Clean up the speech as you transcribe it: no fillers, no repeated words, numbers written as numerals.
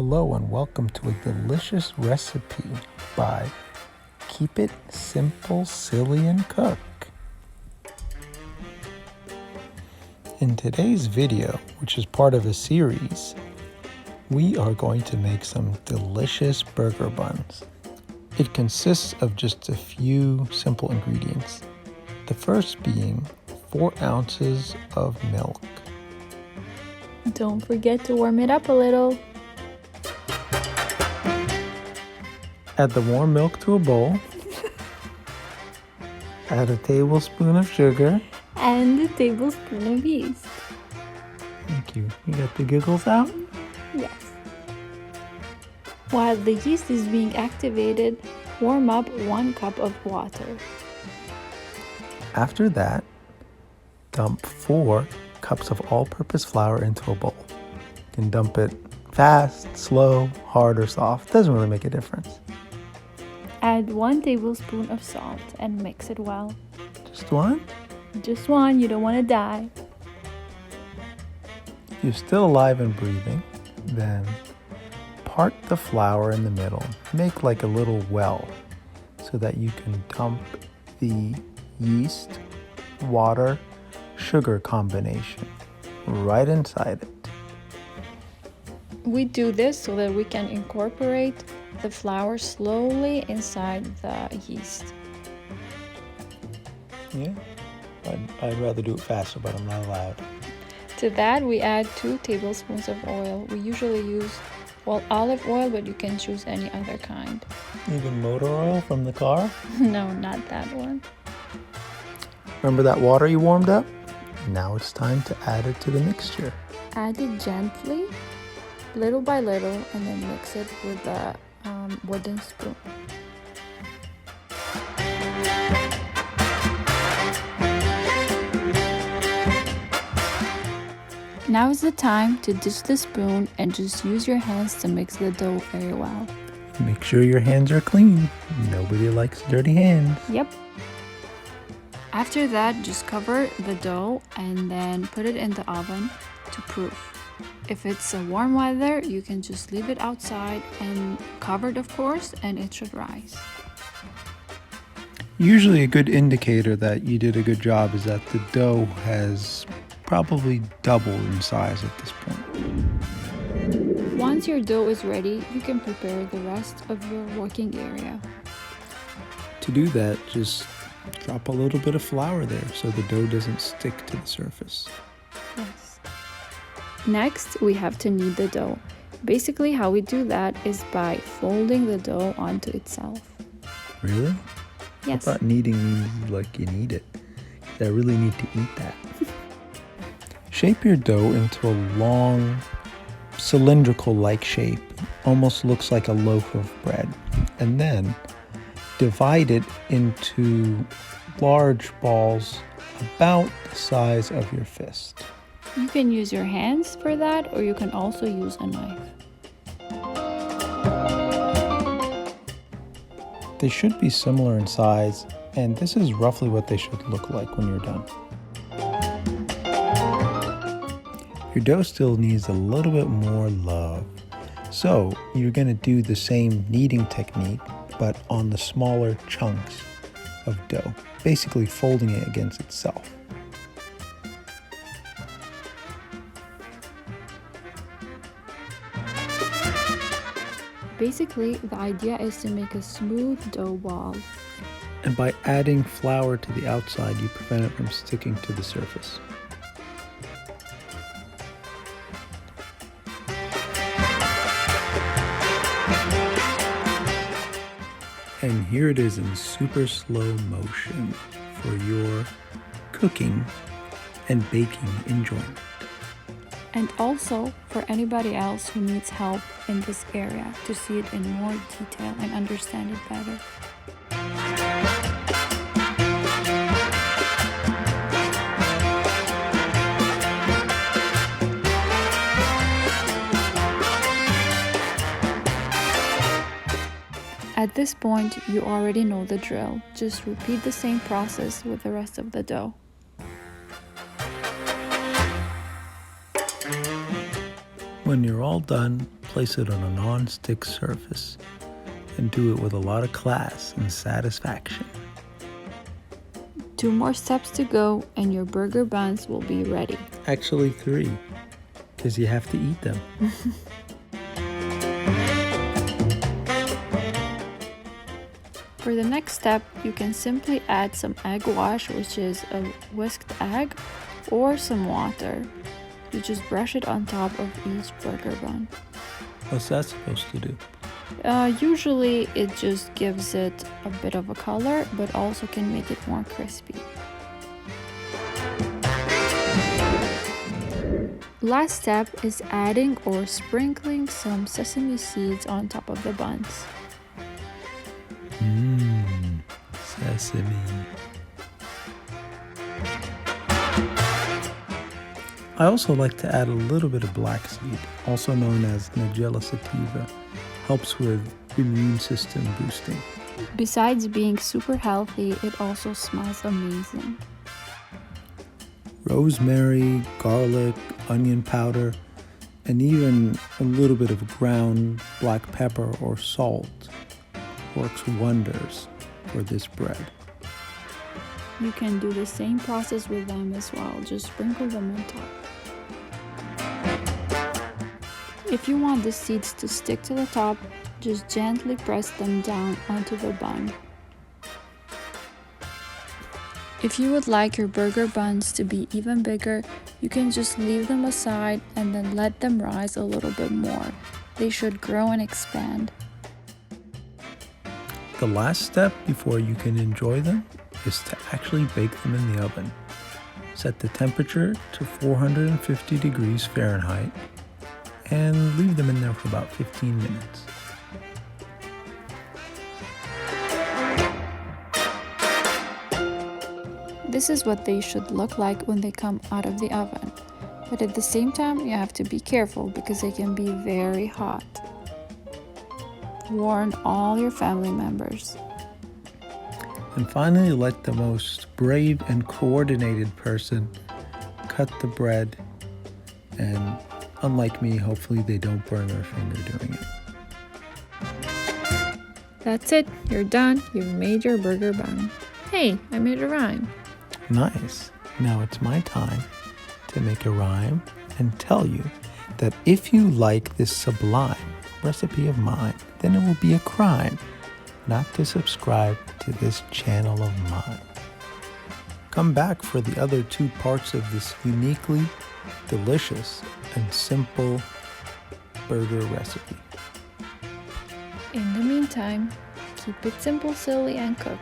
Hello and welcome to a delicious recipe by Keep It Simple, Silly and Cook. In today's video, which is part of a series, we are going to make some delicious burger buns. It consists of just a few simple ingredients. The first being 4 ounces of milk. Don't forget to warm it up a little. Add the warm milk to a bowl. Add a tablespoon of sugar. And a tablespoon of yeast. Thank you. You got the giggles out? Yes. While the yeast is being activated, warm up 1 cup of water. After that, dump 4 cups of all-purpose flour into a bowl. You can dump it fast, slow, hard, or soft. Doesn't really make a difference. Add 1 tablespoon of salt and mix it well. Just one? Just one, you don't want to die. If you're still alive and breathing, then part the flour in the middle. Make like a little well so that you can dump the yeast, water, sugar combination right inside it. We do this so that we can incorporate the flour slowly inside the yeast. Yeah, I'd rather do it faster, but I'm not allowed. To that, we add 2 tablespoons of oil. We usually use, olive oil, but you can choose any other kind. Even motor oil from the car? No, not that one. Remember that water you warmed up? Now it's time to add it to the mixture. Add it gently, little by little, and then mix it with a wooden spoon. Now is the time to ditch the spoon and just use your hands to mix the dough very well. Make sure your hands are clean. Nobody likes dirty hands. Yep. After that, just cover the dough and then put it in the oven to proof. If it's a warm weather, you can just leave it outside and covered, of course, and it should rise. Usually a good indicator that you did a good job is that the dough has probably doubled in size at this point. Once your dough is ready, you can prepare the rest of your working area. To do that, just drop a little bit of flour there so the dough doesn't stick to the surface. Yes. Next, we have to knead the dough. Basically, how we do that is by folding the dough onto itself. Really? Yes. I thought kneading means like you knead it. I really need to eat that. Shape your dough into a long, cylindrical-like shape. Almost looks like a loaf of bread. And then divide it into large balls about the size of your fist. You can use your hands for that, or you can also use a knife. They should be similar in size, and this is roughly what they should look like when you're done. Your dough still needs a little bit more love. So you're going to do the same kneading technique, but on the smaller chunks of dough, basically folding it against itself. Basically, the idea is to make a smooth dough ball. And by adding flour to the outside, you prevent it from sticking to the surface. And here it is in super slow motion for your cooking and baking enjoyment. And also for anybody else who needs help in this area to see it in more detail and understand it better. At this point, you already know the drill. Just repeat the same process with the rest of the dough. When you're all done, place it on a non-stick surface and do it with a lot of class and satisfaction. 2 more steps to go and your burger buns will be ready. Actually 3, because you have to eat them. For the next step, you can simply add some egg wash, which is a whisked egg, or some water. You just brush it on top of each burger bun. What's that supposed to do? Usually it just gives it a bit of a color, but also can make it more crispy. Last step is adding or sprinkling some sesame seeds on top of the buns. Sesame. I also like to add a little bit of black seed, also known as Nigella sativa. Helps with immune system boosting. Besides being super healthy, it also smells amazing. Rosemary, garlic, onion powder, and even a little bit of ground black pepper or salt works wonders for this bread. You can do the same process with them as well, just sprinkle them on top. If you want the seeds to stick to the top, just gently press them down onto the bun. If you would like your burger buns to be even bigger, you can just leave them aside and then let them rise a little bit more. They should grow and expand. The last step before you can enjoy them is to actually bake them in the oven. Set the temperature to 450 degrees Fahrenheit and leave them in there for about 15 minutes. This is what they should look like when they come out of the oven. But at the same time, you have to be careful because they can be very hot. Warn all your family members. And finally, let the most brave and coordinated person cut the bread, and unlike me, hopefully they don't burn their finger doing it. That's it, you're done. You've made your burger bun. Hey, I made a rhyme. Nice. Now it's my time to make a rhyme and tell you that if you like this sublime recipe of mine, then it will be a crime not to subscribe to this channel of mine. Come back for the other 2 parts of this uniquely delicious and simple burger recipe. In the meantime, keep it simple, silly, and cook.